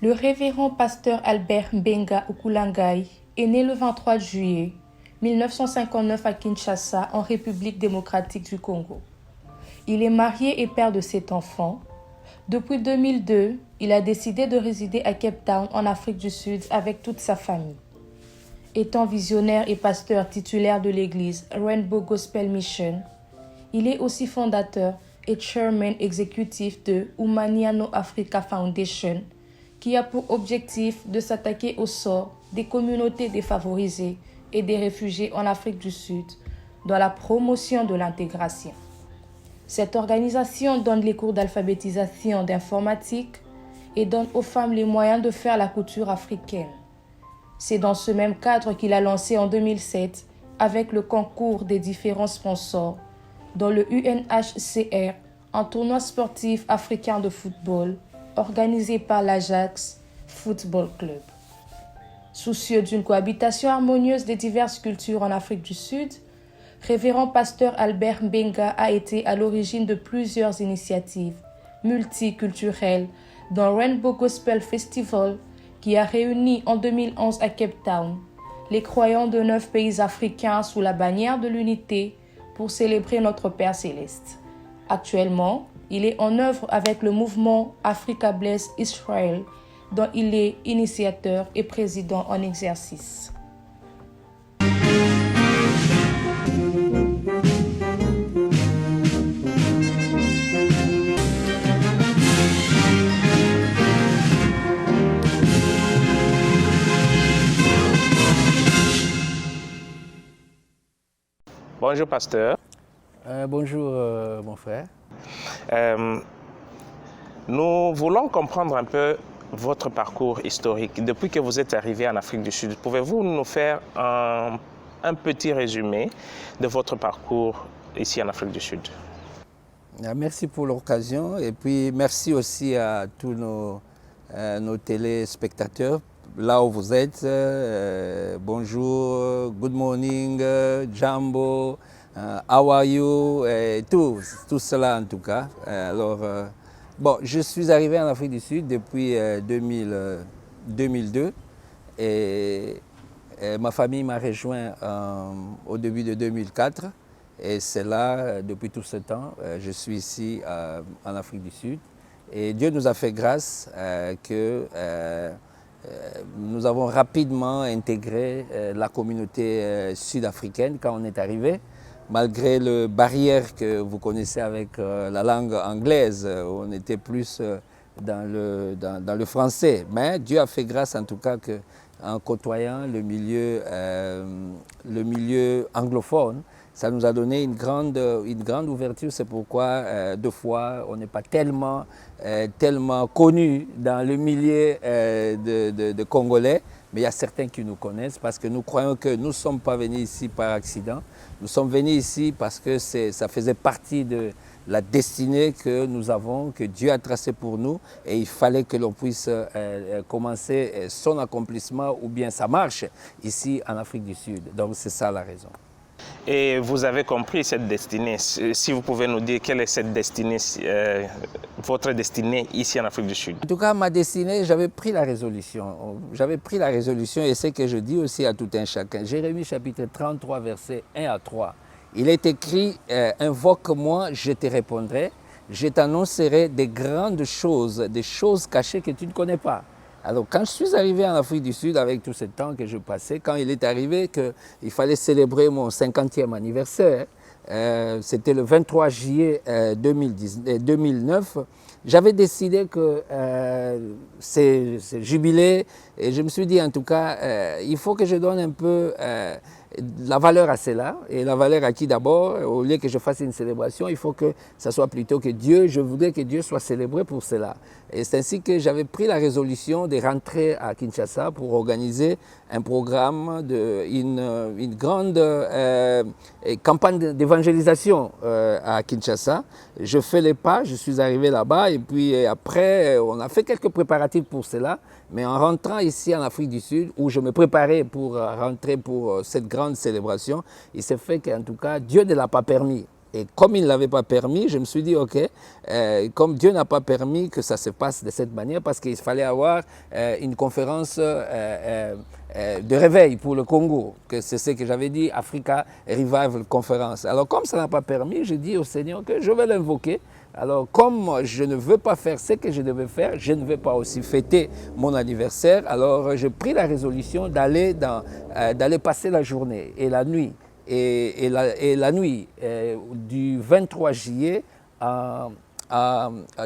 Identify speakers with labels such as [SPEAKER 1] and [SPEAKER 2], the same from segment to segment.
[SPEAKER 1] Le révérend pasteur Albert Mbenga Okulangai est né le 23 juillet 1959 à Kinshasa, en République démocratique du Congo. Il est marié et père de 7 enfants. Depuis 2002, il a décidé de résider à Cape Town, en Afrique du Sud, avec toute sa famille. Étant visionnaire et pasteur titulaire de l'église Rainbow Gospel Mission, il est aussi fondateur et chairman exécutif de Humaniano Africa Foundation, qui a pour objectif de s'attaquer au sort des communautés défavorisées et des réfugiés en Afrique du Sud dans la promotion de l'intégration. Cette organisation donne les cours d'alphabétisation d'informatique et donne aux femmes les moyens de faire la couture africaine. C'est dans ce même cadre qu'il a lancé en 2007, avec le concours des différents sponsors, dont le UNHCR, un tournoi sportif africain de football organisé par l'Ajax Football Club. Soucieux d'une cohabitation harmonieuse des diverses cultures en Afrique du Sud, révérend pasteur Albert Mbenga a été à l'origine de plusieurs initiatives multiculturelles, dont Rainbow Gospel Festival, qui a réuni en 2011 à Cape Town les croyants de 9 pays africains sous la bannière de l'unité pour célébrer notre Père Céleste. Actuellement, il est en œuvre avec le mouvement Africa Bless Israel, dont il est initiateur et président en exercice.
[SPEAKER 2] Bonjour, pasteur.
[SPEAKER 3] Bonjour, mon frère.
[SPEAKER 2] Nous voulons comprendre un peu votre parcours historique. Depuis que vous êtes arrivé en Afrique du Sud, pouvez-vous nous faire un petit résumé de votre parcours ici en Afrique du Sud?
[SPEAKER 3] Merci pour l'occasion et puis merci aussi à tous nos téléspectateurs. Là où vous êtes, bonjour, good morning, Jambo, how are you, et tout cela en tout cas. Bon, je suis arrivé en Afrique du Sud depuis 2002 et ma famille m'a rejoint au début de 2004 et c'est là, depuis tout ce temps, je suis ici en Afrique du Sud et Dieu nous a fait grâce que nous avons rapidement intégré la communauté sud-africaine quand on est arrivé, malgré les barrières que vous connaissez avec la langue anglaise. On était plus dans le français. Mais Dieu a fait grâce en tout cas qu'en côtoyant le milieu anglophone, ça nous a donné une grande ouverture. C'est pourquoi, deux fois, on n'est pas tellement connus dans le milieu de Congolais. Mais il y a certains qui nous connaissent parce que nous croyons que nous ne sommes pas venus ici par accident. Nous sommes venus ici parce que ça faisait partie de la destinée que nous avons, que Dieu a tracée pour nous. Et il fallait que l'on puisse commencer son accomplissement ou bien sa marche ici en Afrique du Sud. Donc c'est ça la raison.
[SPEAKER 2] Et vous avez compris cette destinée. Si vous pouvez nous dire quelle est cette destinée, votre destinée ici en Afrique du Sud.
[SPEAKER 3] En tout cas, ma destinée, j'avais pris la résolution. J'avais pris la résolution et c'est que je dis aussi à tout un chacun. Jérémie chapitre 33, versets 1 à 3. Il est écrit, invoque-moi, je te répondrai. Je t'annoncerai des grandes choses, des choses cachées que tu ne connais pas. Alors, quand je suis arrivé en Afrique du Sud, avec tout ce temps que je passais, quand il est arrivé qu'il fallait célébrer mon 50e anniversaire, c'était le 23 juillet 2009, j'avais décidé que c'est jubilé et je me suis dit en tout cas, il faut que je donne un peu la valeur à cela. Et la valeur à qui d'abord? Au lieu que je fasse une célébration, il faut que ça soit plutôt que Dieu, je voudrais que Dieu soit célébré pour cela. Et c'est ainsi que j'avais pris la résolution de rentrer à Kinshasa pour organiser un programme, une grande campagne d'évangélisation à Kinshasa. Je fais les pas, je suis arrivé là-bas et puis après, on a fait quelques préparatifs pour cela. Mais en rentrant ici en Afrique du Sud, où je me préparais pour rentrer pour cette grande célébration, il s'est fait qu'en tout cas, Dieu ne l'a pas permis. Et comme il ne l'avait pas permis, je me suis dit, ok, comme Dieu n'a pas permis que ça se passe de cette manière, parce qu'il fallait avoir une conférence de réveil pour le Congo, que c'est ce que j'avais dit, Africa Revival Conference. Alors comme ça n'a pas permis, j'ai dit au Seigneur que je vais l'invoquer. Alors comme je ne veux pas faire ce que je devais faire, je ne vais pas aussi fêter mon anniversaire, alors j'ai pris la résolution d'aller passer la journée et la nuit. Et la nuit du 23 juillet à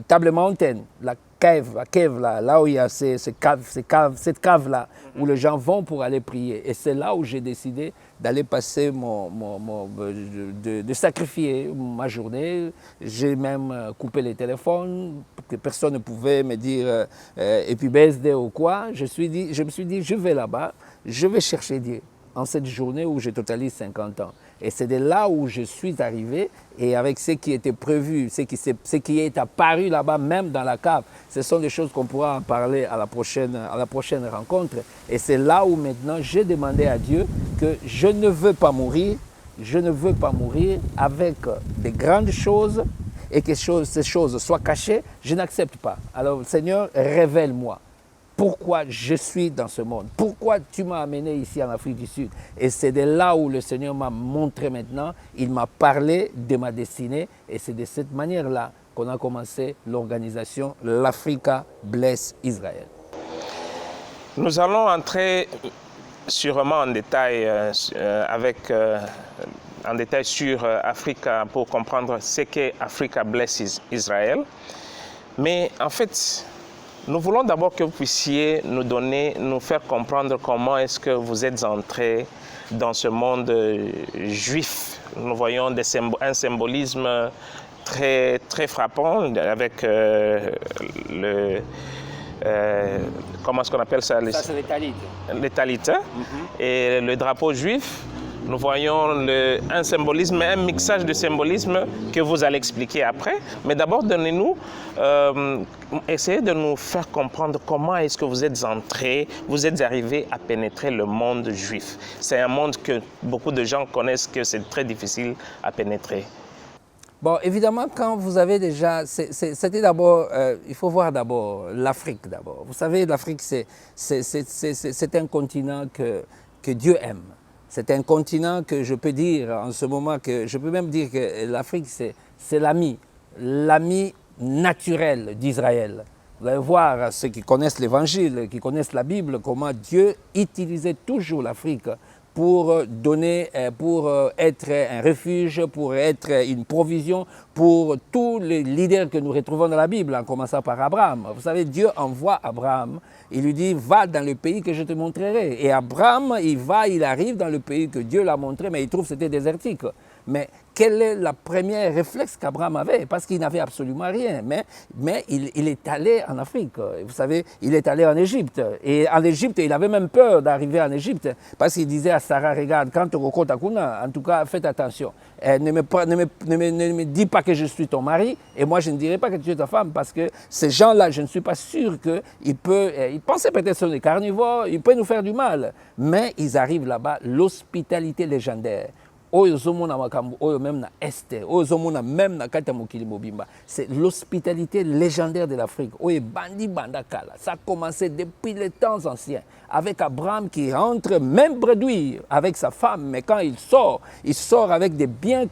[SPEAKER 3] Table Mountain, la cave là où il y a cette cave-là, où les gens vont pour aller prier. Et c'est là où j'ai décidé d'aller passer de sacrifier ma journée. J'ai même coupé les téléphones, que personne ne pouvait me dire et puis BSD ou quoi. Je me suis dit, je vais là-bas, je vais chercher Dieu en cette journée où je totalise 50 ans. Et c'est de là où je suis arrivé, et avec ce qui était prévu, ce qui est apparu là-bas, même dans la cave, ce sont des choses qu'on pourra en parler à la prochaine rencontre. Et c'est là où maintenant j'ai demandé à Dieu que je ne veux pas mourir, avec des grandes choses, et que ces choses soient cachées, je n'accepte pas. Alors Seigneur, révèle-moi. Pourquoi je suis dans ce monde? Pourquoi tu m'as amené ici en Afrique du Sud? Et c'est de là où le Seigneur m'a montré maintenant, il m'a parlé de ma destinée, et c'est de cette manière-là qu'on a commencé l'organisation L'Africa Bless Israël.
[SPEAKER 2] Nous allons entrer sûrement en détail en détail sur Africa pour comprendre ce qu'est Africa Bless Israël. Mais en fait, nous voulons d'abord que vous puissiez nous faire comprendre comment est-ce que vous êtes entré dans ce monde juif. Nous voyons un symbolisme très, très frappant avec comment est-ce qu'on appelle ça?
[SPEAKER 3] Ça, c'est les talit.
[SPEAKER 2] Les talit, et le drapeau juif. Nous voyons un symbolisme, un mixage de symbolisme que vous allez expliquer après. Mais d'abord, essayez de nous faire comprendre comment est-ce que vous êtes entré, vous êtes arrivé à pénétrer le monde juif. C'est un monde que beaucoup de gens connaissent que c'est très difficile à pénétrer.
[SPEAKER 3] Bon, évidemment, quand vous avez déjà... C'était d'abord... il faut voir d'abord l'Afrique d'abord. Vous savez, l'Afrique, c'est un continent que Dieu aime. C'est un continent que je peux dire en ce moment, je peux même dire que l'Afrique, c'est l'ami naturel d'Israël. Vous allez voir, ceux qui connaissent l'Évangile, qui connaissent la Bible, comment Dieu utilisait toujours l'Afrique pour être un refuge, pour être une provision pour tous les leaders que nous retrouvons dans la Bible, en commençant par Abraham. Vous savez, Dieu envoie Abraham, il lui dit, va dans le pays que je te montrerai. Et Abraham, il arrive dans le pays que Dieu l'a montré, mais il trouve que c'était désertique. Mais quel est le premier réflexe qu'Abraham avait? Parce qu'il n'avait absolument rien. Mais il est allé en Afrique. Vous savez, il est allé en Égypte. Et en Égypte, il avait même peur d'arriver en Égypte. Parce qu'il disait à Sarah, regarde, quand tu rencontres Takuna, en tout cas, faites attention. Ne me dis pas que je suis ton mari. Et moi, je ne dirai pas que tu es ta femme. Parce que ces gens-là, je ne suis pas sûr qu'ils pensaient peut-être sur les carnivores, ils peuvent nous faire du mal. Mais ils arrivent là-bas, l'hospitalité légendaire. C'est l'hospitalité légendaire de l'Afrique. Ça a commencé depuis les temps anciens, avec Abraham qui rentre même bredouille avec sa femme, mais quand il sort avec des biens,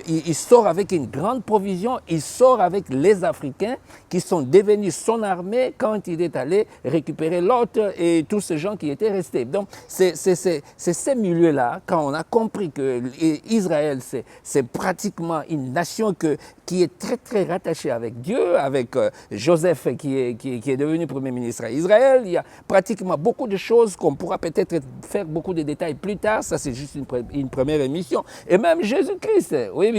[SPEAKER 3] il sort avec une grande provision, il sort avec les Africains qui sont devenus son armée quand il est allé récupérer l'autre et tous ces gens qui étaient restés. Donc c'est ces milieux-là, quand on a compris que Israël, c'est pratiquement une nation qui est très très rattachée avec Dieu, avec Joseph qui est devenu Premier ministre à Israël. Il y a pratiquement beaucoup de choses qu'on pourra peut-être faire beaucoup de détails plus tard. Ça, c'est juste une première émission. Et même Jésus-Christ, oui,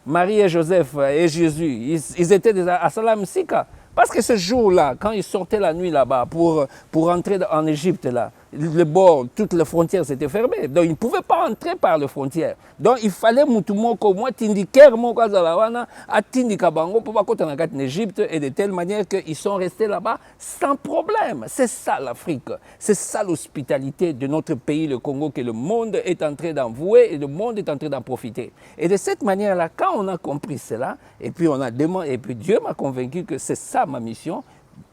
[SPEAKER 3] Marie et Joseph et Jésus, ils étaient déjà à Salam Sika. Parce que ce jour-là, quand ils sortaient la nuit là-bas pour entrer en Égypte, là, le bord, toutes les frontières s'étaient fermées. Donc ils ne pouvaient pas entrer par les frontières. Donc il fallait Moutoumoko, moi, Tindiker, Mokazalawana, à Tindikabango, pour pas en Égypte, et de telle manière qu'ils sont restés là-bas sans problème. C'est ça l'Afrique. C'est ça l'hospitalité de notre pays, le Congo, que le monde est en train d'en vouer et le monde est en train d'en profiter. Et de cette manière-là, quand on a compris cela, et puis on a demandé, et puis Dieu m'a convaincu que c'est ça ma mission,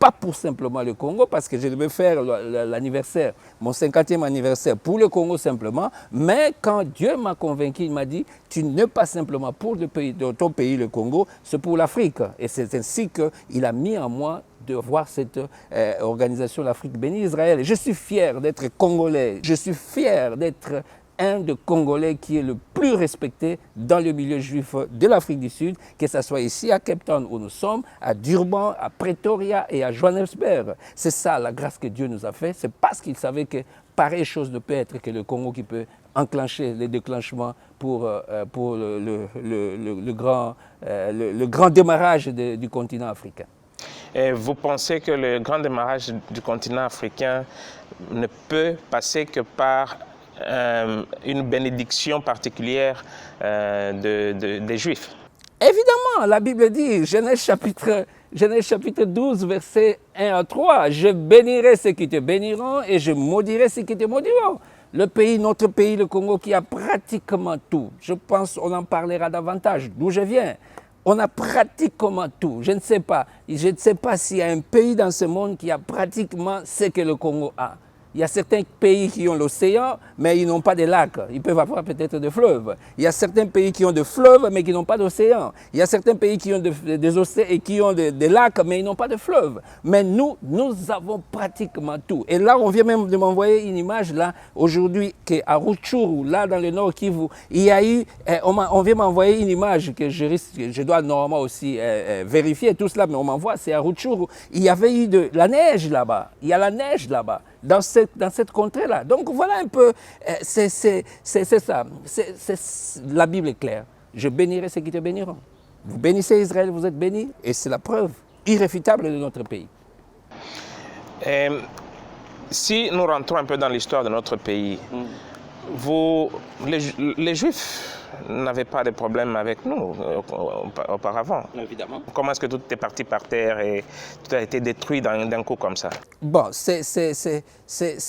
[SPEAKER 3] pas pour simplement le Congo, parce que je devais faire l'anniversaire, mon 50e anniversaire pour le Congo simplement, mais quand Dieu m'a convaincu, il m'a dit, tu n'es pas simplement pour le pays, ton pays, le Congo, c'est pour l'Afrique. Et c'est ainsi qu'il a mis en moi de voir cette organisation, l'Afrique bénie Israël. Je suis fier d'être Congolais, je suis fier d'être un des Congolais qui est le plus respecté dans le milieu juif de l'Afrique du Sud, que ce soit ici à Cape Town où nous sommes, à Durban, à Pretoria et à Johannesburg. C'est ça la grâce que Dieu nous a fait. C'est parce qu'il savait que pareille chose ne peut être que le Congo qui peut enclencher les déclenchements pour le grand démarrage du continent africain.
[SPEAKER 2] Et vous pensez que le grand démarrage du continent africain ne peut passer que par une bénédiction particulière des Juifs?
[SPEAKER 3] Évidemment, la Bible dit, Genèse chapitre 12, versets 1 à 3, « Je bénirai ceux qui te béniront et je maudirai ceux qui te maudiront. » Le pays, notre pays, le Congo, qui a pratiquement tout. Je pense qu'on en parlera davantage, d'où je viens. On a pratiquement tout. Je ne sais pas s'il y a un pays dans ce monde qui a pratiquement ce que le Congo a. Il y a certains pays qui ont l'océan, mais ils n'ont pas de lacs. Ils peuvent avoir peut-être des fleuves. Il y a certains pays qui ont des fleuves, mais qui n'ont pas d'océan. Il y a certains pays qui ont des océans et qui ont des lacs, mais ils n'ont pas de fleuves. Mais nous avons pratiquement tout. Et là, on vient même de m'envoyer une image, là, aujourd'hui, qu'à Rutshuru, là, dans le nord Kivu, il y a eu, on vient m'envoyer une image que je dois normalement aussi vérifier tout cela, mais on m'envoie, c'est à Rutshuru. Il y avait eu de la neige là-bas. Il y a la neige là-bas. Dans cette contrée-là. Donc voilà un peu, c'est ça. La Bible est claire. Je bénirai ceux qui te béniront. Vous bénissez Israël, vous êtes bénis, et c'est la preuve irréfutable de notre pays.
[SPEAKER 2] Si nous rentrons un peu dans l'histoire de notre pays, les Juifs n'avaient pas de problème avec nous auparavant.
[SPEAKER 3] Évidemment.
[SPEAKER 2] Comment est-ce que tout est parti par terre et tout a été détruit d'un coup comme ça?
[SPEAKER 3] Bon, c'est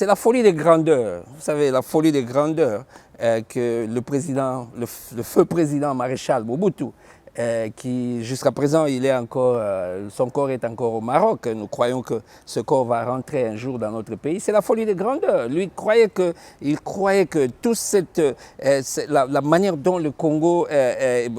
[SPEAKER 3] la folie des grandeurs. Vous savez, la folie des grandeurs que le feu président maréchal Mobutu, qui jusqu'à présent, son corps est encore au Maroc. Nous croyons que ce corps va rentrer un jour dans notre pays. C'est la folie des grandeurs. Lui il croyait que la manière dont le Congo,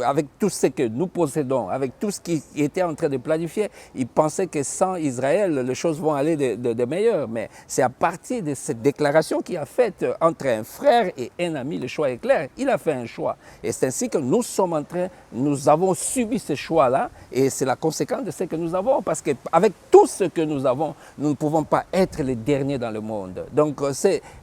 [SPEAKER 3] avec tout ce que nous possédons, avec tout ce qui était en train de planifier, il pensait que sans Israël, les choses vont aller de meilleur. Mais c'est à partir de cette déclaration qu'il a faite entre un frère et un ami, le choix est clair. Il a fait un choix. Et c'est ainsi que nous avons subi ce choix-là, et c'est la conséquence de ce que nous avons, parce qu'avec tout ce que nous avons, nous ne pouvons pas être les derniers dans le monde. Donc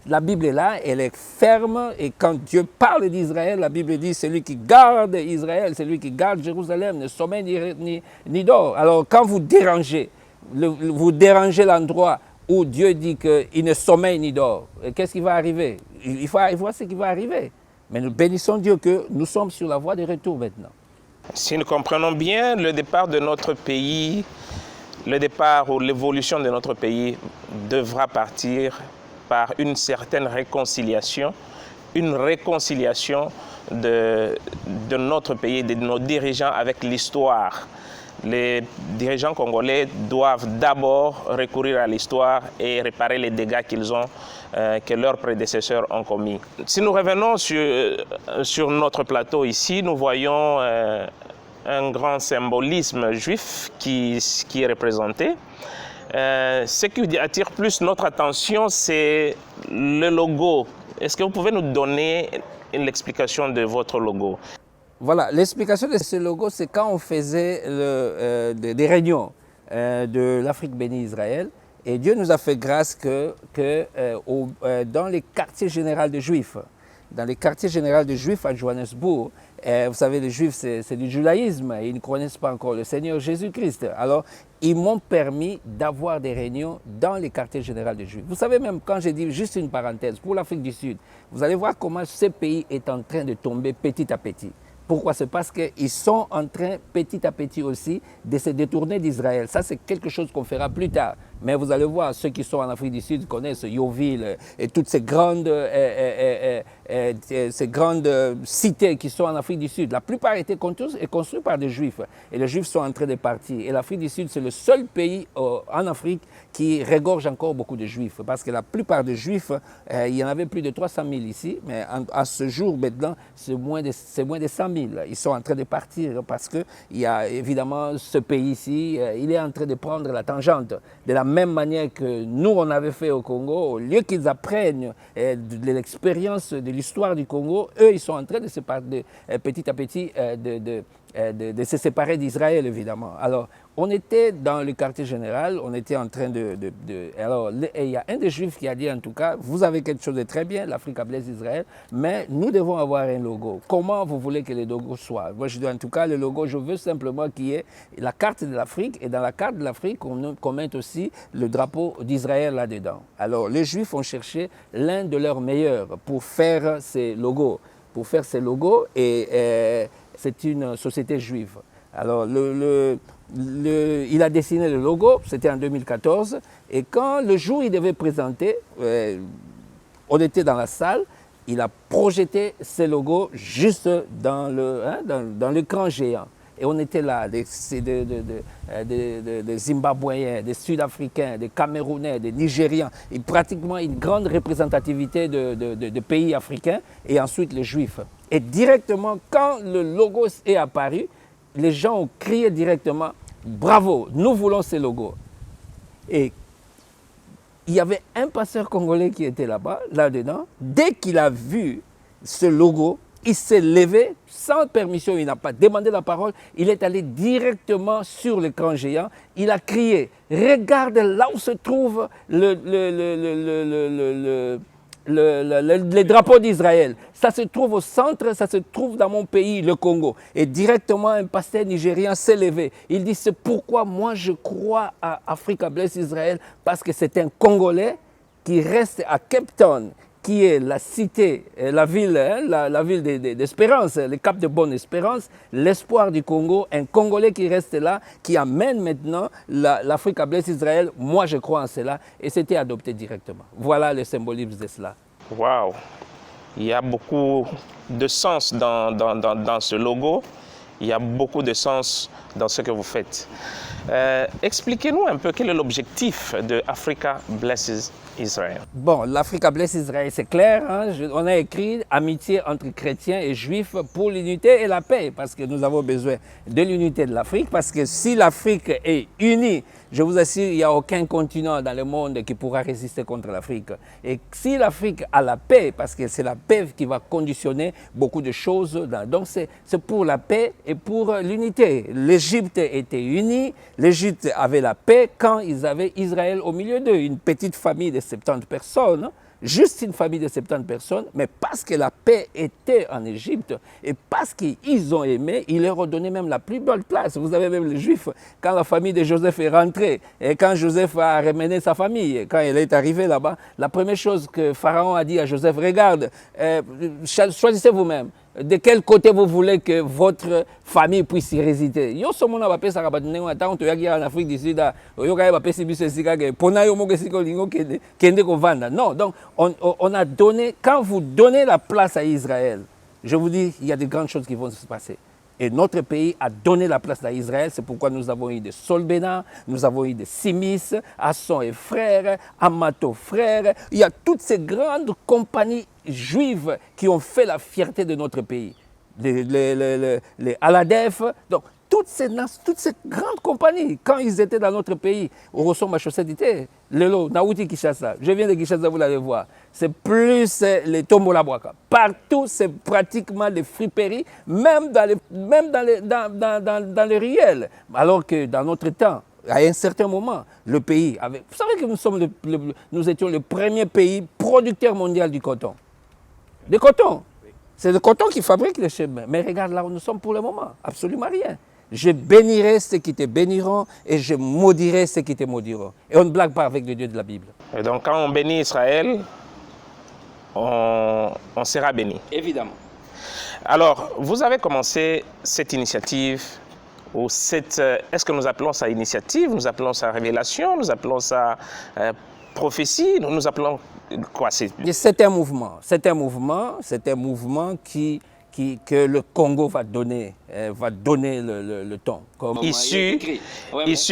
[SPEAKER 3] la Bible est là, elle est ferme, et quand Dieu parle d'Israël, la Bible dit, celui qui garde Israël, celui qui garde Jérusalem, ne sommeille ni dort. Alors quand vous dérangez l'endroit où Dieu dit qu'il ne sommeille ni dort, qu'est-ce qui va arriver? Il faut voir ce qui va arriver. Mais nous bénissons Dieu que nous sommes sur la voie de retour maintenant.
[SPEAKER 2] Si nous comprenons bien, le départ de notre pays, le départ ou l'évolution de notre pays devra partir par une certaine réconciliation, une réconciliation de notre pays, de nos dirigeants avec l'histoire. Les dirigeants congolais doivent d'abord recourir à l'histoire et réparer les dégâts que leurs prédécesseurs ont commis. Si nous revenons sur notre plateau ici, nous voyons un grand symbolisme juif qui est représenté. Ce qui attire plus notre attention, c'est le logo. Est-ce que vous pouvez nous donner l'explication de votre logo?
[SPEAKER 3] Voilà, l'explication de ce logo, c'est quand on faisait des réunions de l'Afrique bénie Israël. Et Dieu nous a fait grâce dans les quartiers généraux de Juifs, à Johannesburg, Vous savez, les Juifs, c'est du judaïsme. Ils ne connaissent pas encore le Seigneur Jésus-Christ. Alors, ils m'ont permis d'avoir des réunions dans les quartiers généraux des Juifs. Vous savez, même quand j'ai dit, juste une parenthèse, pour l'Afrique du Sud, vous allez voir comment ce pays est en train de tomber petit à petit. Pourquoi? C'est parce qu'ils sont en train, petit à petit aussi, de se détourner d'Israël. Ça, c'est quelque chose qu'on fera plus tard. Mais vous allez voir, ceux qui sont en Afrique du Sud connaissent Yeovil et toutes ces grandes cités qui sont en Afrique du Sud. La plupart étaient construites par des Juifs. Et les Juifs sont en train de partir. Et l'Afrique du Sud, c'est le seul pays en Afrique qui regorge encore beaucoup de Juifs. Parce que la plupart des Juifs, il y en avait plus de 300 000 ici. Mais à ce jour, maintenant, c'est moins de 100 000. Ils sont en train de partir parce qu'il y a évidemment ce pays ici, il est en train de prendre la tangente. De la même manière que nous, on avait fait au Congo, au lieu qu'ils apprennent de l'expérience de l'histoire du Congo, eux, ils sont en train de se petit à petit de se séparer d'Israël, évidemment. Alors, on était dans le quartier général, on était en train alors, il y a un des Juifs qui a dit, en tout cas, vous avez quelque chose de très bien, l'Afrique blesse Israël, mais nous devons avoir un logo. Comment vous voulez que le logo soit? Moi, je dis, en tout cas, le logo, je veux simplement qu'il y ait la carte de l'Afrique, et dans la carte de l'Afrique, qu'on mette aussi le drapeau d'Israël là-dedans. Alors, les Juifs ont cherché l'un de leurs meilleurs pour faire ces logos. Et c'est une société juive. Alors, il a dessiné le logo, c'était en 2014, et quand le jour où il devait présenter, on était dans la salle, il a projeté ce logo juste dans l'écran géant. Et on était là, des Zimbabwéens, des Sud-Africains, des Camerounais, des Nigérians, et pratiquement une grande représentativité de pays africains, et ensuite les Juifs. Et directement, quand le logo est apparu, les gens ont crié directement « Bravo, nous voulons ce logo ». Et il y avait un pasteur congolais qui était là-dedans. Dès qu'il a vu ce logo, il s'est levé sans permission, il n'a pas demandé la parole, il est allé directement sur l'écran géant, il a crié « Regarde là où se trouve le drapeau d'Israël. Ça se trouve au centre, ça se trouve dans mon pays, le Congo. » Et directement, un pasteur nigérien s'est levé. Il dit, c'est pourquoi moi je crois à Africa Bless Israël, parce que c'est un Congolais qui reste à Cape Town, qui est la cité, la ville d'Espérance, le Cap de Bonne-Espérance, l'espoir du Congo, un Congolais qui reste là, qui amène maintenant l'Africa Bless Israël. Moi, je crois en cela, et c'était adopté directement. Voilà le symbolisme de cela.
[SPEAKER 2] Waouh! Il y a beaucoup de sens dans ce logo. Il y a beaucoup de sens dans ce que vous faites. Expliquez-nous un peu quel est l'objectif de Africa Blesses Israel.
[SPEAKER 3] Bon, l'Africa Bless Israël, c'est clair. Hein? On a écrit amitié entre chrétiens et juifs pour l'unité et la paix, parce que nous avons besoin de l'unité de l'Afrique, parce que si l'Afrique est unie, je vous assure, il n'y a aucun continent dans le monde qui pourra résister contre l'Afrique. Et si l'Afrique a la paix, parce que c'est la paix qui va conditionner beaucoup de choses, donc c'est pour la paix et pour l'unité. L'Égypte était unie, l'Égypte avait la paix quand ils avaient Israël au milieu d'eux, une petite famille de 70 personnes, juste une famille de 70 personnes, mais parce que la paix était en Égypte et parce qu'ils ont aimé, ils leur ont donné même la plus belle place. Vous avez même les Juifs, quand la famille de Joseph est rentrée et quand Joseph a ramené sa famille, quand elle est arrivée là-bas, la première chose que Pharaon a dit à Joseph, regarde, choisissez vous-même. De quel côté vous voulez que votre famille puisse y résider? Yo somo na bapesa ka batunengo atango toyaki en Afrique du Sud, oyoka bapesi biso esika ke pona yo moko esika lingo kende kovanda. Non, donc on a donné, quand vous donnez la place à Israël, je vous dis, il y a de grandes choses qui vont se passer. Et notre pays a donné la place à Israël, c'est pourquoi nous avons eu des Solbena, nous avons eu des Simis, Asson et frères, Amato frères. Il y a toutes ces grandes compagnies juives qui ont fait la fierté de notre pays. Les Aladef, donc toutes ces grandes compagnies, quand ils étaient dans notre pays, au Rosson Machossédité, Lelo, Naouti Kishasa, je viens de Kishasa, vous l'allez voir, c'est plus les Tombola Boaka. Partout, c'est pratiquement des friperies, même dans les riels. Alors que dans notre temps, à un certain moment, le pays avait... Vous savez que nous étions le premier pays producteur mondial du coton. Du coton. C'est le coton qui fabrique le chemin. Mais regarde là où nous sommes pour le moment. Absolument rien. Je bénirai ceux qui te béniront et je maudirai ceux qui te maudiront. Et on ne blague pas avec le Dieu de la Bible.
[SPEAKER 2] Et donc quand on bénit Israël, on sera béni.
[SPEAKER 3] Évidemment.
[SPEAKER 2] Alors, vous avez commencé cette initiative, ou cette, est-ce que nous appelons ça initiative, nous appelons ça révélation, nous appelons ça prophétie, nous appelons quoi?
[SPEAKER 3] C'est un mouvement, que le Congo va donner le ton. Comme
[SPEAKER 2] Issu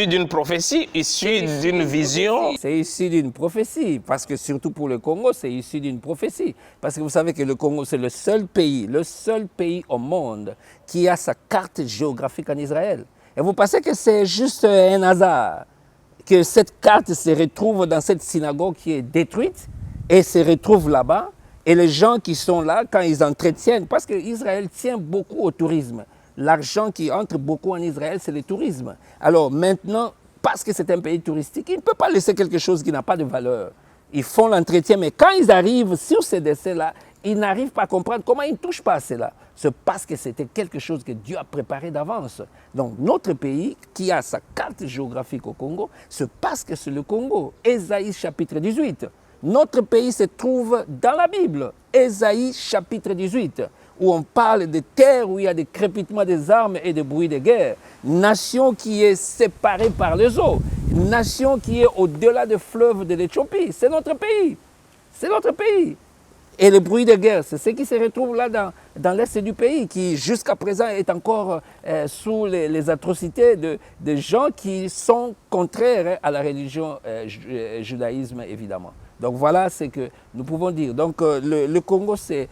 [SPEAKER 2] d'une prophétie, issu d'une vision.
[SPEAKER 3] C'est issu d'une prophétie, parce que surtout pour le Congo, c'est issu d'une prophétie. Parce que vous savez que le Congo, c'est le seul pays au monde qui a sa carte géographique en Israël. Et vous pensez que c'est juste un hasard que cette carte se retrouve dans cette synagogue qui est détruite et se retrouve là-bas? Et les gens qui sont là, quand ils entretiennent, parce qu'Israël tient beaucoup au tourisme. L'argent qui entre beaucoup en Israël, c'est le tourisme. Alors maintenant, parce que c'est un pays touristique, ils ne peuvent pas laisser quelque chose qui n'a pas de valeur. Ils font l'entretien, mais quand ils arrivent sur ces décès-là, ils n'arrivent pas à comprendre comment ils ne touchent pas à cela. C'est parce que c'était quelque chose que Dieu a préparé d'avance. Donc notre pays, qui a sa carte géographique au Congo, c'est parce que c'est le Congo. Ésaïe chapitre 18. Notre pays se trouve dans la Bible, Ésaïe chapitre 18, où on parle de terres où il y a des crépitements des armes et des bruits de guerre. Nation qui est séparée par les eaux, nation qui est au-delà des fleuves de l'Éthiopie. C'est notre pays, c'est notre pays. Et le bruit de guerre, c'est ce qui se retrouve là dans l'est du pays, qui jusqu'à présent est encore sous les atrocités de gens qui sont contraires à la religion judaïsme, évidemment. Donc voilà ce que nous pouvons dire. Donc le Congo, c'est...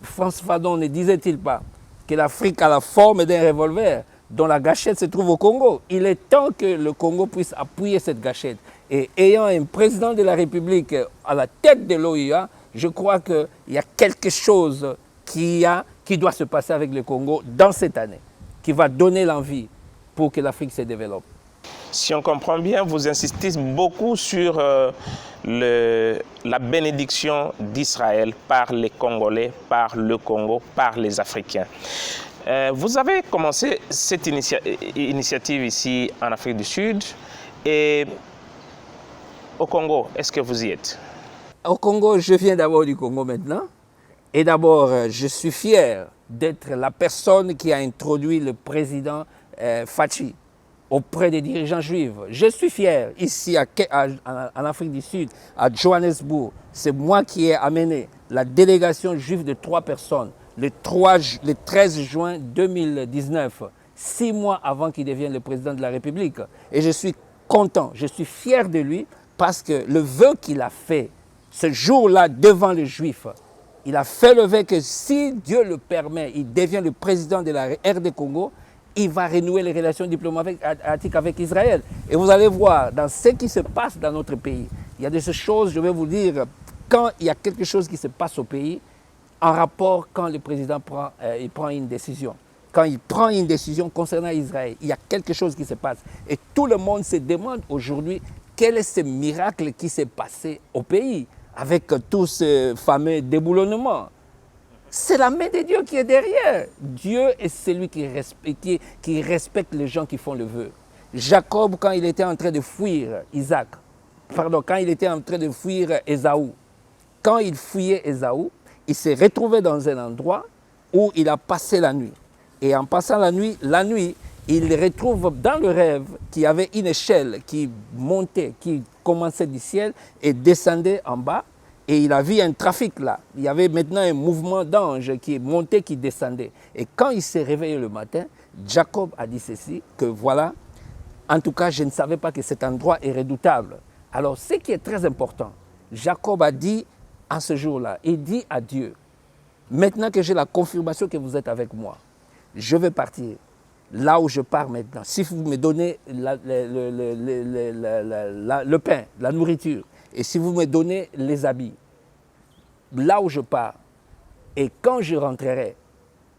[SPEAKER 3] Frantz Fanon ne disait-il pas que l'Afrique a la forme d'un revolver dont la gâchette se trouve au Congo? Il est temps que le Congo puisse appuyer cette gâchette. Et ayant un président de la République à la tête de l'OUA, je crois qu'il y a quelque chose qui doit se passer avec le Congo dans cette année, qui va donner l'envie pour que l'Afrique se développe.
[SPEAKER 2] Si on comprend bien, vous insistez beaucoup sur la bénédiction d'Israël par les Congolais, par le Congo, par les Africains. Vous avez commencé cette initiative ici en Afrique du Sud et au Congo, est-ce que vous y êtes?
[SPEAKER 3] Au Congo, je viens d'abord du Congo maintenant. Et d'abord, je suis fier d'être la personne qui a introduit le président Fachi auprès des dirigeants juifs. Je suis fier, ici en Afrique du Sud, à Johannesburg, c'est moi qui ai amené la délégation juive de 3 personnes le 13 juin 2019, 6 mois avant qu'il devienne le président de la République. Et je suis content, je suis fier de lui parce que le vœu qu'il a fait ce jour-là devant les Juifs, il a fait le vœu que si Dieu le permet, il devient le président de la RD Congo, il va renouer les relations diplomatiques avec Israël. Et vous allez voir, dans ce qui se passe dans notre pays, il y a des choses, je vais vous dire, quand il y a quelque chose qui se passe au pays, en rapport quand le président prend une décision. Quand il prend une décision concernant Israël, il y a quelque chose qui se passe. Et tout le monde se demande aujourd'hui quel est ce miracle qui s'est passé au pays avec tout ce fameux déboulonnement. C'est la main de Dieu qui est derrière. Dieu est celui qui respecte les gens qui font le vœu. Jacob, quand il était en train de fuir quand il était en train de fuir Ésaü, quand il fuyait Ésaü, il s'est retrouvé dans un endroit où il a passé la nuit. Et en passant la nuit, il retrouve dans le rêve qu'il y avait une échelle qui montait, qui commençait du ciel et descendait en bas. Et il a vu un trafic là. Il y avait maintenant un mouvement d'anges qui montait, qui descendait. Et quand il s'est réveillé le matin, Jacob a dit ceci, que voilà, en tout cas, je ne savais pas que cet endroit est redoutable. Alors, ce qui est très important, Jacob a dit en ce jour-là, il dit à Dieu, maintenant que j'ai la confirmation que vous êtes avec moi, je vais partir. Là où je pars maintenant, si vous me donnez le pain, la nourriture, et si vous me donnez les habits, là où je pars, et quand je rentrerai,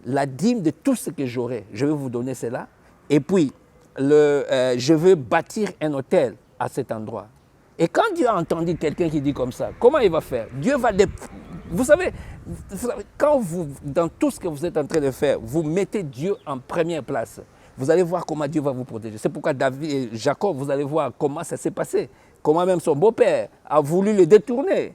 [SPEAKER 3] la dîme de tout ce que j'aurai, je vais vous donner cela, et puis je veux bâtir un hôtel à cet endroit. Et quand Dieu a entendu quelqu'un qui dit comme ça, comment il va faire? Dieu va... Vous savez, Quand vous, dans tout ce que vous êtes en train de faire, vous mettez Dieu en première place, vous allez voir comment Dieu va vous protéger. C'est pourquoi David et Jacob, vous allez voir comment ça s'est passé. Comment même son beau-père a voulu le détourner,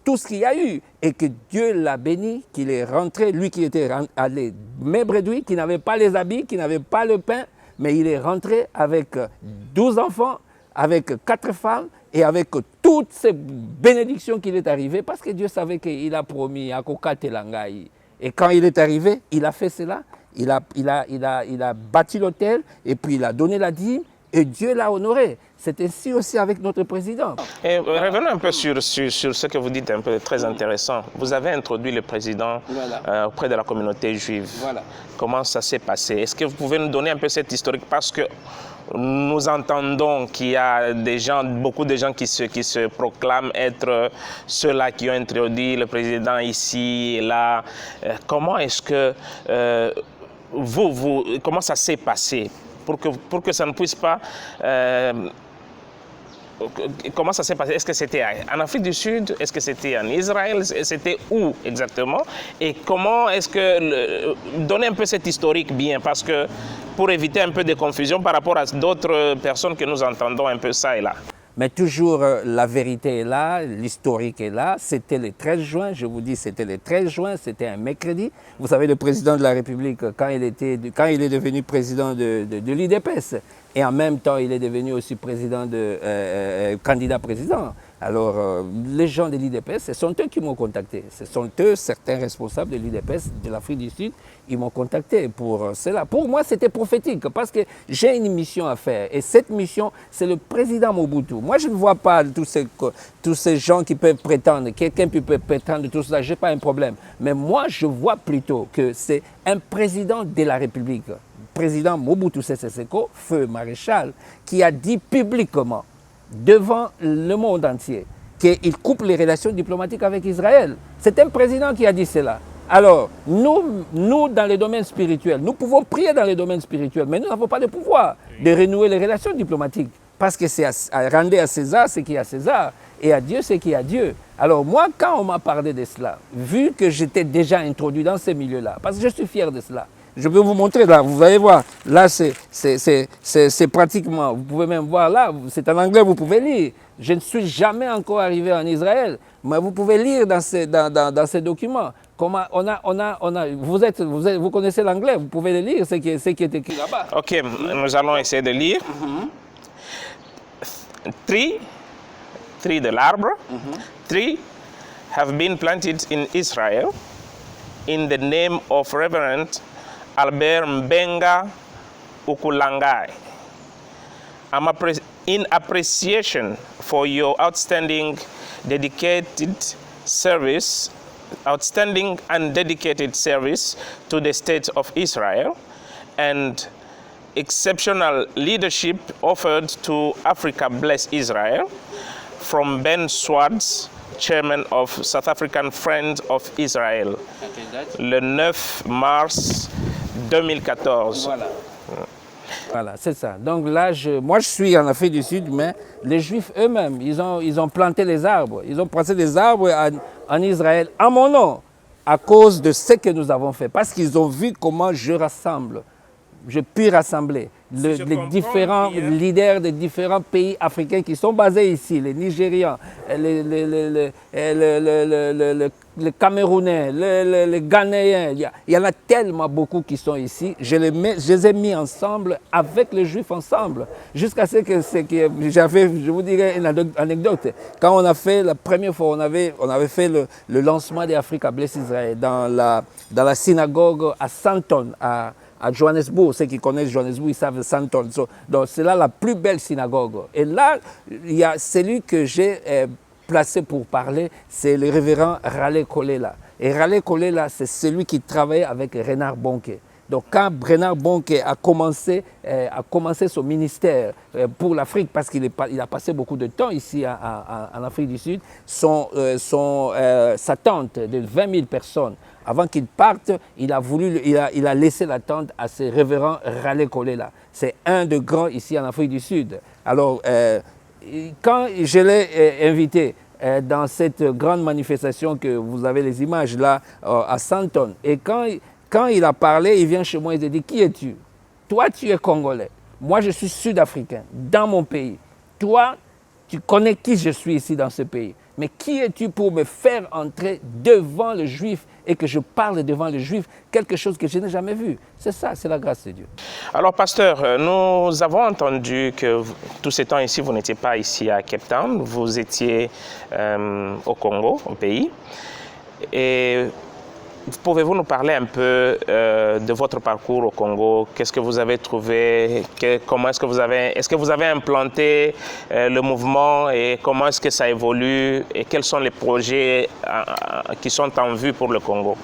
[SPEAKER 3] tout ce qu'il y a eu, et que Dieu l'a béni, qu'il est rentré, lui qui était allé maigre-douille, qui n'avait pas les habits, qui n'avait pas le pain, mais il est rentré avec 12 enfants, avec 4 femmes, et avec toutes ces bénédictions qu'il est arrivé, parce que Dieu savait qu'il a promis à Koka Telangai. Et quand il est arrivé, il a fait cela, il a bâti l'hôtel, et puis il a donné la dîme, et Dieu l'a honoré. C'est ainsi aussi avec notre président.
[SPEAKER 2] Et revenons un peu sur ce que vous dites, un peu très intéressant. Vous avez introduit le président auprès de la communauté juive.
[SPEAKER 3] Voilà.
[SPEAKER 2] Comment ça s'est passé? Est-ce que vous pouvez nous donner un peu cette historique? Parce que nous entendons qu'il y a des gens, beaucoup de gens qui se proclament être ceux-là qui ont introduit le président ici et là. Comment est-ce que comment ça s'est passé pour que ça ne puisse pas... comment ça s'est passé? Est-ce que c'était en Afrique du Sud? Est-ce que c'était en Israël? C'était où exactement? Et comment est-ce que... Donnez un peu cette historique bien, parce que pour éviter un peu de confusion par rapport à d'autres personnes que nous entendons un peu ça et là.
[SPEAKER 3] Mais toujours, la vérité est là, l'historique est là. C'était le 13 juin, je vous dis, c'était le 13 juin, c'était un mercredi. Vous savez, le président de la République, quand il est devenu président de l'UDPS, et en même temps, il est devenu aussi candidat président. Alors, les gens de l'UDPS, ce sont eux qui m'ont contacté. Ce sont eux, certains responsables de l'UDPS de l'Afrique du Sud, ils m'ont contacté pour cela. Pour moi, c'était prophétique parce que j'ai une mission à faire. Et cette mission, c'est le président Mobutu. Moi, je ne vois pas tous ces gens qui peuvent prétendre, quelqu'un qui peut prétendre tout cela, je n'ai pas un problème. Mais moi, je vois plutôt que c'est un président de la République, président Mobutu Sese Seko, feu maréchal, qui a dit publiquement, devant le monde entier, qu'il coupe les relations diplomatiques avec Israël. C'est un président qui a dit cela. Alors, nous, dans les domaines spirituels, nous pouvons prier dans les domaines spirituels, mais nous n'avons pas le pouvoir de renouer les relations diplomatiques. Parce que c'est à rendre à César ce qui est à César et à Dieu ce qui est à Dieu. Alors moi, quand on m'a parlé de cela, vu que j'étais déjà introduit dans ces milieux-là, parce que je suis fier de cela, je vais vous montrer là, vous allez voir, là c'est pratiquement, vous pouvez même voir là, c'est en anglais, vous pouvez lire. Je ne suis jamais encore arrivé en Israël, mais vous pouvez lire dans ces documents. Comment vous connaissez l'anglais, vous pouvez le lire, ce qui est écrit là-bas.
[SPEAKER 2] Ok, nous allons essayer de lire. Tree de l'arbre. Tree have been planted in Israel in the name of Reverend Albert Mbenga Ukulangai. In appreciation for your outstanding and dedicated service to the state of Israel and exceptional leadership offered to Africa Bless Israel from Ben Swartz, chairman of South African Friends of Israel, le 9 mars 2014.
[SPEAKER 3] Voilà. Voilà, c'est ça. Donc là, moi je suis en Afrique du Sud, mais les Juifs eux-mêmes, ils ont planté les arbres. Ils ont planté des arbres en Israël, à mon nom, à cause de ce que nous avons fait. Parce qu'ils ont vu comment je puis rassembler les différents leaders des différents pays africains qui sont basés ici, les Nigérians, les Camerounais, les Ghanéens. Il y en a tellement beaucoup qui sont ici. Je les ai mis ensemble, avec les Juifs ensemble, jusqu'à ce que je vous dirai une anecdote. Quand on a fait la première fois, on avait fait le lancement des Africa Bless Israel dans la synagogue à Sandton, à Johannesburg. Ceux qui connaissent Johannesburg, ils savent Sandton. Donc c'est là la plus belle synagogue. Et là, il y a celui que j'ai placé pour parler, c'est le révérend Raleigh Kolela. Et Raleigh Kolela, c'est celui qui travaillait avec Renard Bonke. Donc quand Renard Bonke a commencé son ministère pour l'Afrique, parce qu'il a passé beaucoup de temps ici en Afrique du Sud, sa tente de 20 000 personnes, avant qu'il parte, il a laissé la tente à ce révérend Raleigh Kolela. C'est un de grands ici en Afrique du Sud. Alors, quand je l'ai invité dans cette grande manifestation que vous avez les images là à Santon. Et quand il a parlé, il vient chez moi et il dit, qui es-tu? Toi, tu es Congolais. Moi, je suis Sud-Africain, dans mon pays. Toi, tu connais qui je suis ici dans ce pays. Mais qui es-tu pour me faire entrer devant le Juif et que je parle devant le Juif, quelque chose que je n'ai jamais vu? C'est ça, c'est la grâce de Dieu.
[SPEAKER 2] Alors, pasteur, nous avons entendu que tout ce temps ici, vous n'étiez pas ici à Cape Town, vous étiez au Congo, au pays. Et pouvez-vous nous parler un peu de votre parcours au Congo? Qu'est-ce que vous avez trouvé? Comment est-ce que vous avez implanté le mouvement et comment est-ce que ça évolue et quels sont les projets qui sont en vue pour le Congo?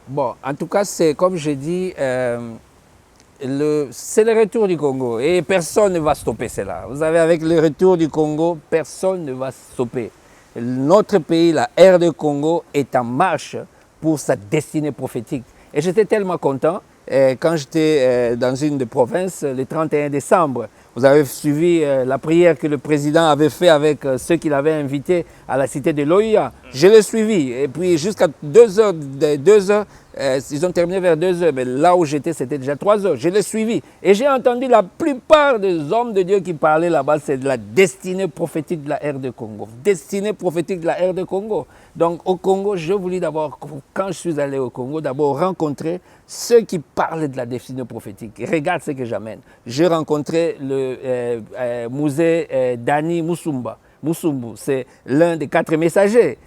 [SPEAKER 3] Bon, en tout cas, c'est comme je dis, c'est le retour du Congo et personne ne va stopper cela. Vous savez, avec le retour du Congo, personne ne va stopper. Notre pays, la RD Congo, est en marche pour sa destinée prophétique. Et j'étais tellement content quand j'étais dans une des provinces le 31 décembre. Vous avez suivi la prière que le président avait fait avec ceux qu'il avait invités à la cité de l'OIA. Je l'ai suivi. Et puis jusqu'à 2 heures, ils ont terminé vers 2 heures, mais là où j'étais, c'était déjà 3 heures. Je l'ai suivi. Et j'ai entendu la plupart des hommes de Dieu qui parlaient là-bas, c'est de la destinée prophétique de la RD Congo. Destinée prophétique de la RD Congo. Donc au Congo, je voulais d'abord, quand je suis allé au Congo, d'abord rencontrer ceux qui parlaient de la destinée prophétique. Et regarde ce que j'amène. J'ai rencontré le musée Dani Musumba. Musumbu, c'est l'un des 4 messagers.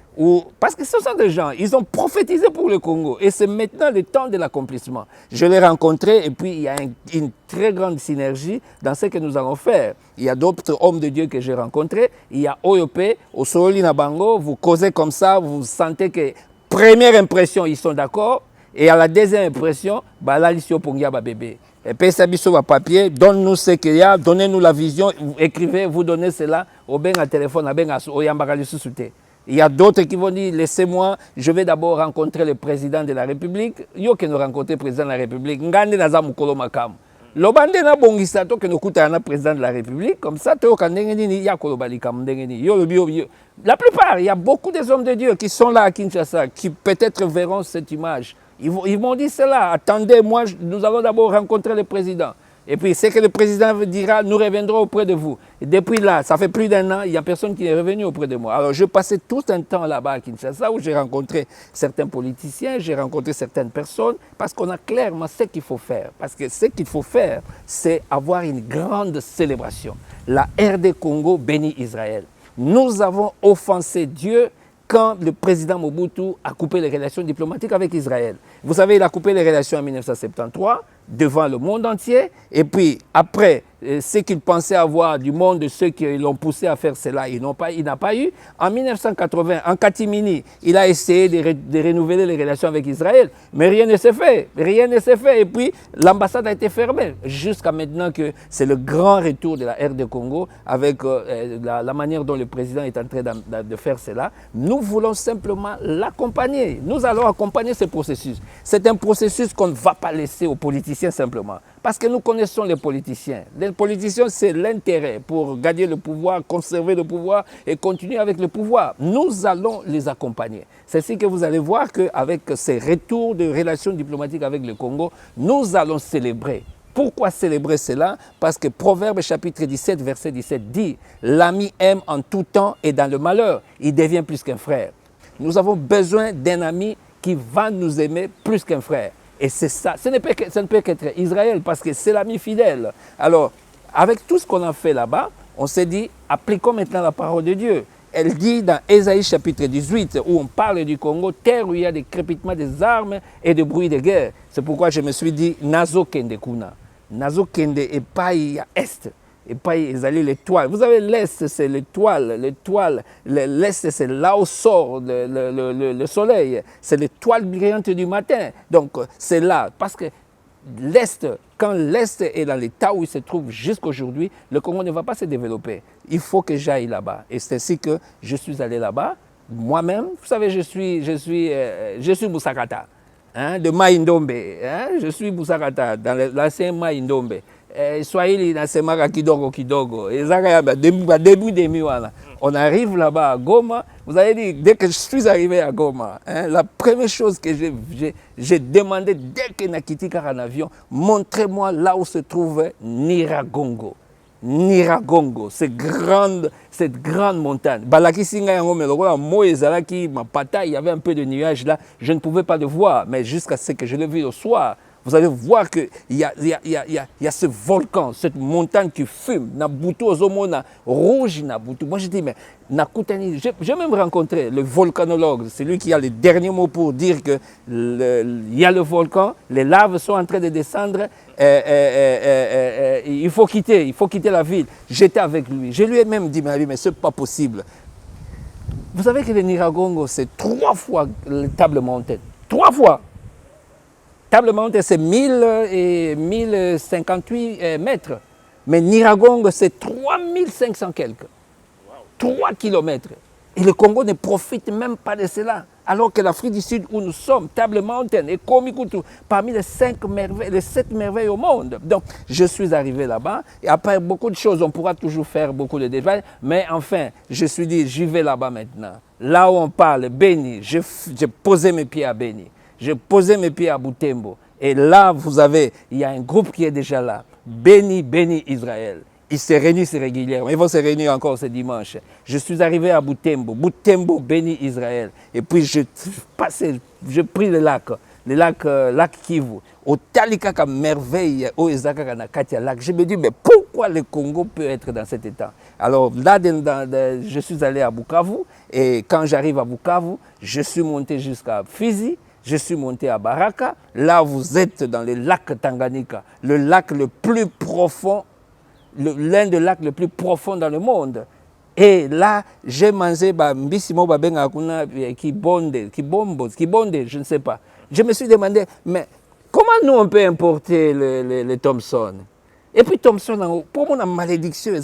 [SPEAKER 3] Parce que ce sont des gens, ils ont prophétisé pour le Congo et c'est maintenant le temps de l'accomplissement. Je l'ai rencontré et puis il y a une très grande synergie dans ce que nous allons faire. Il y a d'autres hommes de Dieu que j'ai rencontrés. Il y a Oyope, Osoli Nabango, vous causez comme ça, vous sentez que première impression, ils sont d'accord. Et à la deuxième impression, là, ils sont pour bébé. Et puis, ça sur papier, donne-nous ce qu'il y a, donnez-nous la vision, vous écrivez, vous donnez cela au ben à téléphone, au yambakali sous-souté. Il y a d'autres qui vont dire, laissez-moi, je vais d'abord rencontrer le président de la République. Yo que nous rencontrons le président de la République. Ngande na zamu kolo makamu. Lobande na bongisa to que nous kuta na président de la République. Comme ça, to kandenge ni ya kolo balikam ndenge ni. Yo yo. La plupart, il y a beaucoup des hommes de Dieu qui sont là à Kinshasa, qui peut-être verront cette image. Ils m'ont dit cela, attendez, nous allons d'abord rencontrer le président. Et puis, ce que le président dira, nous reviendrons auprès de vous. Et depuis là, ça fait plus d'1 an, il n'y a personne qui est revenu auprès de moi. Alors, je passais tout un temps là-bas à Kinshasa où j'ai rencontré certains politiciens, j'ai rencontré certaines personnes, parce qu'on a clairement ce qu'il faut faire. Parce que ce qu'il faut faire, c'est avoir une grande célébration. La RD Congo bénit Israël. Nous avons offensé Dieu quand le président Mobutu a coupé les relations diplomatiques avec Israël. Vous savez, il a coupé les relations en 1973 devant le monde entier. Et puis, après, ce qu'il pensait avoir du monde de ceux qui l'ont poussé à faire cela, il n'a pas eu. En 1980, en catimini, il a essayé de renouveler les relations avec Israël, mais rien ne s'est fait. Rien ne s'est fait. Et puis, l'ambassade a été fermée jusqu'à maintenant que c'est le grand retour de la RD Congo avec la manière dont le président est en train de faire cela. Nous voulons simplement l'accompagner. Nous allons accompagner ce processus. C'est un processus qu'on ne va pas laisser aux politiciens simplement. Parce que nous connaissons les politiciens. Les politiciens, c'est l'intérêt pour gagner le pouvoir, conserver le pouvoir et continuer avec le pouvoir. Nous allons les accompagner. C'est ce que vous allez voir qu'avec ces retours de relations diplomatiques avec le Congo, nous allons célébrer. Pourquoi célébrer cela? Parce que Proverbe chapitre 17, verset 17 dit « L'ami aime en tout temps et dans le malheur, il devient plus qu'un frère. » Nous avons besoin d'un ami qui va nous aimer plus qu'un frère. Et c'est ça, ça ne peut qu'être Israël parce que c'est l'ami fidèle. Alors, avec tout ce qu'on a fait là-bas, on s'est dit, appliquons maintenant la parole de Dieu. Elle dit dans Ésaïe chapitre 18, où on parle du Congo, terre où il y a des crépitements des armes et des bruits de guerre. C'est pourquoi je me suis dit, Nazo Kende Kuna. Nazo Kende et Paï à Est. Et Paï, ils allaient l'étoile. Vous savez, l'Est, c'est l'étoile. L'Est, c'est là où sort le soleil. C'est l'étoile brillante du matin. Donc, c'est là. Parce que l'Est, quand l'Est est dans l'état où il se trouve jusqu'aujourd'hui, le Congo ne va pas se développer. Il faut que j'aille là-bas. Et c'est ainsi que je suis allé là-bas. Moi-même, vous savez, je suis Moussakata, hein, de Maïndombe. Hein, je suis Moussakata, dans l'ancien Maïndombe. Swahili nasemaka kidogo kidogo. Début wana. On arrive là-bas à Goma. Vous avez dit, dès que je suis arrivé à Goma, hein, la première chose que j'ai demandé dès que j'ai quitté un avion, montrez-moi là où se trouve Nyiragongo. Nyiragongo, cette grande montagne. Il y avait un peu de nuages là, je ne pouvais pas le voir, mais jusqu'à ce que je le vis le soir, vous allez voir qu'il y a ce volcan, cette montagne qui fume, Nabutu, rouge, Nabutu. Moi je dis, mais Nakutani, j'ai même rencontré le volcanologue, c'est lui qui a le dernier mot pour dire qu'il y a le volcan, les laves sont en train de descendre, il faut quitter la ville. J'étais avec lui, je lui ai même dit, mais c'est pas possible. Vous savez que le Nyiragongo, c'est 3 fois le Table Mountain, 3 fois. Table Mountain, c'est 1058 mètres. Mais Nyiragongo, c'est 3500 quelques. 3 kilomètres. Et le Congo ne profite même pas de cela. Alors que l'Afrique du Sud, où nous sommes, Table Mountain et Komikutu, parmi les 7 merveilles au monde. Donc, je suis arrivé là-bas. Et après beaucoup de choses, on pourra toujours faire beaucoup de détails. Mais enfin, je suis dit, j'y vais là-bas maintenant. Là où on parle, Beni, j'ai posé mes pieds à Beni. J'ai posé mes pieds à Butembo. Et là, il y a un groupe qui est déjà là. Béni Israël. Ils se réunissent régulièrement. Ils vont se réunir encore ce dimanche. Je suis arrivé à Butembo. Butembo, béni Israël. Et puis, je pris le lac Kivu. Au Talikaka, merveille, au Ezaka, Nakatia lac. Je me dis, mais pourquoi le Congo peut être dans cet état? Alors là, je suis allé à Bukavu. Et quand j'arrive à Bukavu, je suis monté jusqu'à Fizi. Je suis monté à Baraka. Là, vous êtes dans le lac Tanganyika, le lac le plus profond, l'un des lacs les plus profonds dans le monde. Et là, j'ai mangé mbissimo babenga kuna kibonde, je ne sais pas. Je me suis demandé, mais comment nous on peut importer le Thompson? Et puis Thompson, pour mon malédiction,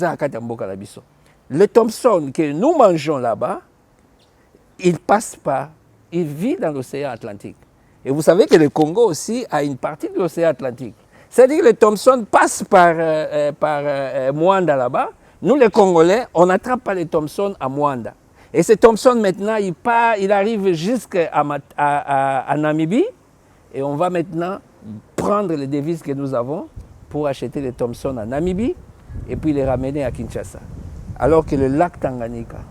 [SPEAKER 3] le Thompson que nous mangeons là-bas, il passe pas. Il vit dans l'océan Atlantique. Et vous savez que le Congo aussi a une partie de l'océan Atlantique. C'est-à-dire que le Thompson passe par Mwanda là-bas. Nous, les Congolais, on n'attrape pas les Thompson à Mwanda. Et ce Thompson, maintenant, il arrive jusqu'à Namibie. Et on va maintenant prendre les devises que nous avons pour acheter les Thompson à Namibie et puis les ramener à Kinshasa. Alors que le lac Tanganyika,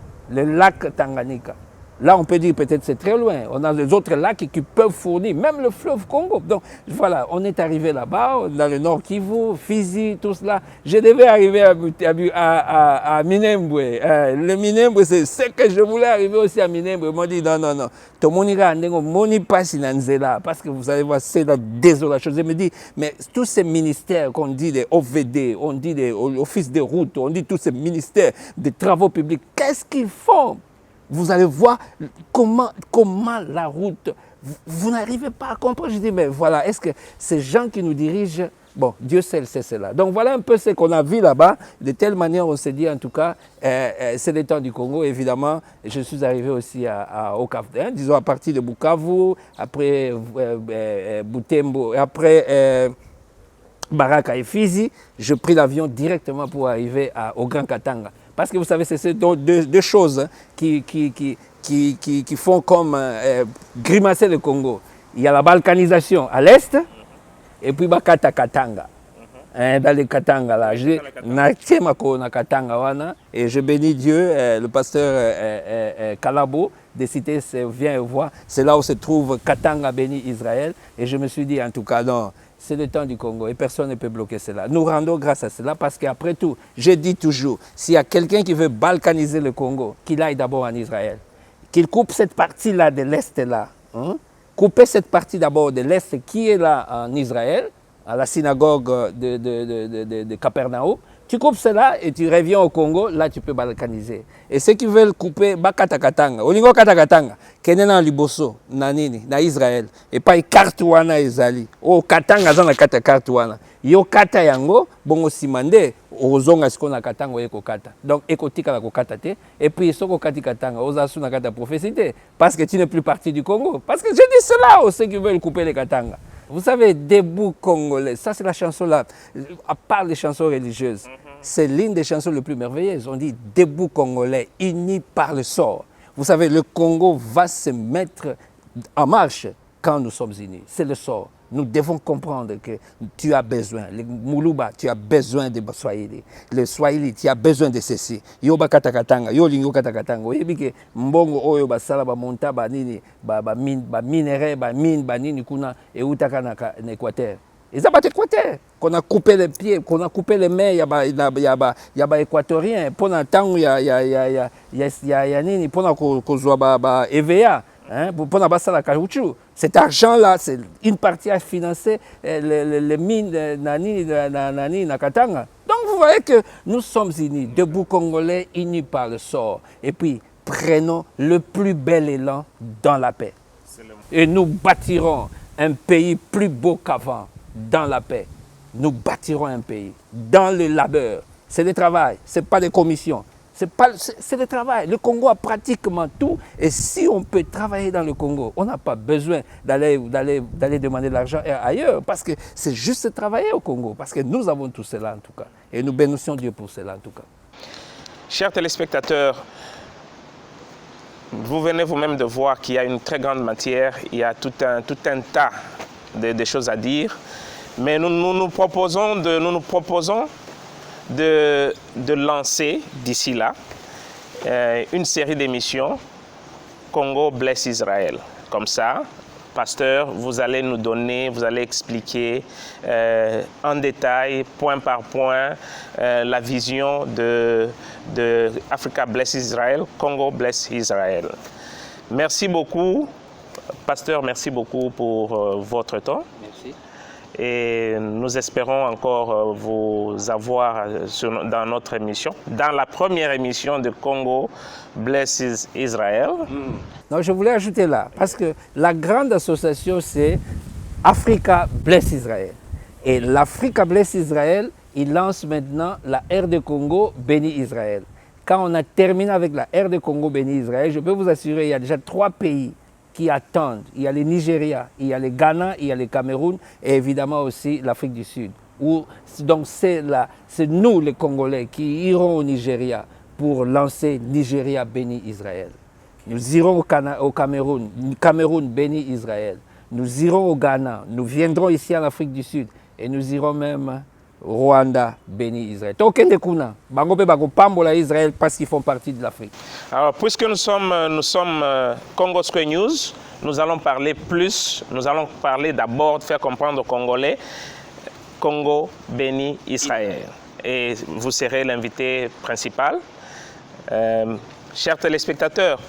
[SPEAKER 3] là, on peut dire peut-être c'est très loin. On a les autres lacs qui peuvent fournir, même le fleuve Congo. Donc voilà, on est arrivé là-bas, dans le nord Kivu, Fizi, tout cela. Je devais arriver à Minembwe. Le Minembwe, c'est ce que je voulais arriver aussi à Minembwe. Ils m'ont dit non. Parce que vous allez voir, c'est la désolation. Je me dis, mais tous ces ministères qu'on dit des OVD, on dit des offices de route, on dit tous ces ministères des travaux publics, qu'est-ce qu'ils font? Vous allez voir comment la route, vous n'arrivez pas à comprendre. Je dis, mais voilà, est-ce que ces gens qui nous dirigent, bon, Dieu seul sait cela. Donc voilà un peu ce qu'on a vu là-bas. De telle manière, on s'est dit, en tout cas, c'est le temps du Congo, évidemment. Je suis arrivé aussi au Cap, disons à partir de Bukavu, après Butembo, après Baraka et Fizi, je pris l'avion directement pour arriver au Grand Katanga. Parce que vous savez, c'est ces deux choses qui font comme grimacer le Congo. Il y a la balkanisation à l'est et puis Bakata Katanga. Dans les Katanga là, et je bénis Dieu, le pasteur Kalabo des cités vient voir, c'est là où se trouve Katanga béni Israël. Et je me suis dit en tout cas non. C'est le temps du Congo et personne ne peut bloquer cela. Nous rendons grâce à cela parce qu'après tout, je dis toujours, s'il y a quelqu'un qui veut balkaniser le Congo, qu'il aille d'abord en Israël. Qu'il coupe cette partie-là de l'Est là. Couper cette partie d'abord de l'Est qui est là en Israël, à la synagogue de Capernaum. Tu coupes cela et tu reviens au Congo, là tu peux balkaniser. Et ceux qui veulent couper Bakatakatanga, Olingo Katakatanga, Kenena Liboso, Nanini, na Israël, et pas Kartuana Ezali, o Katanga zana kata Kartuana. Yo kata yango, bongo simande, ozonga skona katanga eko kata. Donc ekotika la kokata te, et puis soko kati katanga, ozasu na kata prophétie, parce que tu n'es plus parti du Congo. Parce que je dis cela aux ceux qui veulent couper les katanga. Vous savez, Debout Congolais, ça c'est la chanson là, à part les chansons religieuses, c'est l'une des chansons les plus merveilleuses. On dit Debout Congolais, unis par le sort. Vous savez, le Congo va se mettre en marche quand nous sommes unis. C'est le sort. Nous devons comprendre que tu as besoin, le Muluba, tu as besoin de Swahili. Le Swahili, tu as besoin de ceci. Yo bakatakatanga, yo lingo katakatanga. Oyebi ke mbongo oyo basala ba monta ba nini, ba minéraux, ba mine, ba nini kuna et utaka na Équateur. Ils ont Équateur. Qu'on a coupé les pieds, qu'on a coupé les mains, il y a des équatoriens. Pendant le temps, il y a nini, pendant qu'on soit EVA. Hein, pour la caoutchouc. Cet argent-là, c'est une partie à financer les mines de Nani, Nakatanga. Donc vous voyez que nous sommes unis, Debout Congolais, unis par le sort. Et puis, prenons le plus bel élan dans la paix. Et nous bâtirons un pays plus beau qu'avant, dans la paix. Nous bâtirons un pays, dans le labeur. C'est le travail, ce n'est pas des commissions. C'est le travail. Le Congo a pratiquement tout. Et si on peut travailler dans le Congo, on n'a pas besoin d'aller demander de l'argent ailleurs. Parce que c'est juste travailler au Congo. Parce que nous avons tout cela en tout cas. Et nous bénissons Dieu pour cela en tout cas.
[SPEAKER 2] Chers téléspectateurs, vous venez vous-même de voir qu'il y a une très grande matière. Il y a tout un tas de choses à dire. Mais nous nous proposons de lancer d'ici là une série d'émissions Congo blesse Israël. Comme ça, pasteur, vous allez nous donner, vous allez expliquer en détail, point par point, la vision de Africa bless Israël, Congo bless Israël. Merci beaucoup, pasteur, merci beaucoup pour votre temps.
[SPEAKER 3] Merci.
[SPEAKER 2] Et nous espérons encore vous avoir dans notre émission, dans la première émission de Congo Bless Israel.
[SPEAKER 3] Non, je voulais ajouter là, parce que la grande association, c'est Africa Bless Israël. Et l'Africa Bless Israël, il lance maintenant la ère de Congo Béni Israël. Quand on a terminé avec la ère de Congo Béni Israël, je peux vous assurer, il y a déjà 3 pays qui attendent. Il y a le Nigeria, il y a le Ghana, il y a le Cameroun et évidemment aussi l'Afrique du Sud. Donc c'est nous les Congolais qui irons au Nigeria pour lancer Nigeria béni Israël. Nous irons au Cameroun, Cameroun béni Israël. Nous irons au Ghana, nous viendrons ici en Afrique du Sud et nous irons même au Rwanda béni Israël. Tokende kuna, bango pe bako pambola Israël parce qu'ils font partie de l'Afrique.
[SPEAKER 2] Alors, puisque nous sommes Congo Square News, nous allons parler d'abord, faire comprendre aux Congolais, Congo béni Israël. Et vous serez l'invité principal. Chers téléspectateurs,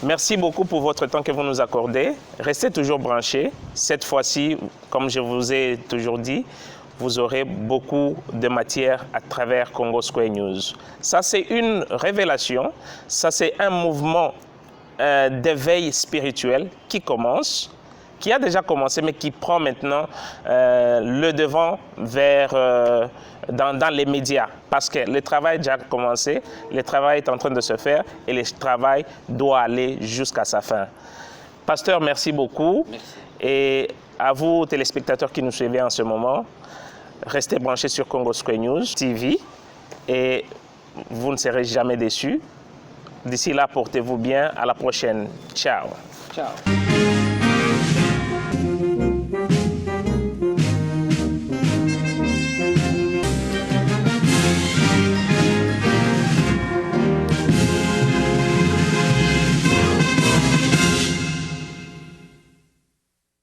[SPEAKER 2] merci beaucoup pour votre temps que vous nous accordez. Restez toujours branchés. Cette fois-ci, comme je vous ai toujours dit, vous aurez beaucoup de matière à travers Congo Square News. Ça, c'est une révélation. Ça, c'est un mouvement d'éveil spirituel qui commence, qui a déjà commencé, mais qui prend maintenant le devant dans les médias. Parce que le travail a déjà commencé, le travail est en train de se faire et le travail doit aller jusqu'à sa fin. Pasteur, merci beaucoup.
[SPEAKER 3] Merci.
[SPEAKER 2] Et à vous, téléspectateurs qui nous suivez en ce moment, restez branchés sur Congo Square News TV et vous ne serez jamais déçus. D'ici là, portez-vous bien. À la prochaine. Ciao.
[SPEAKER 3] Ciao.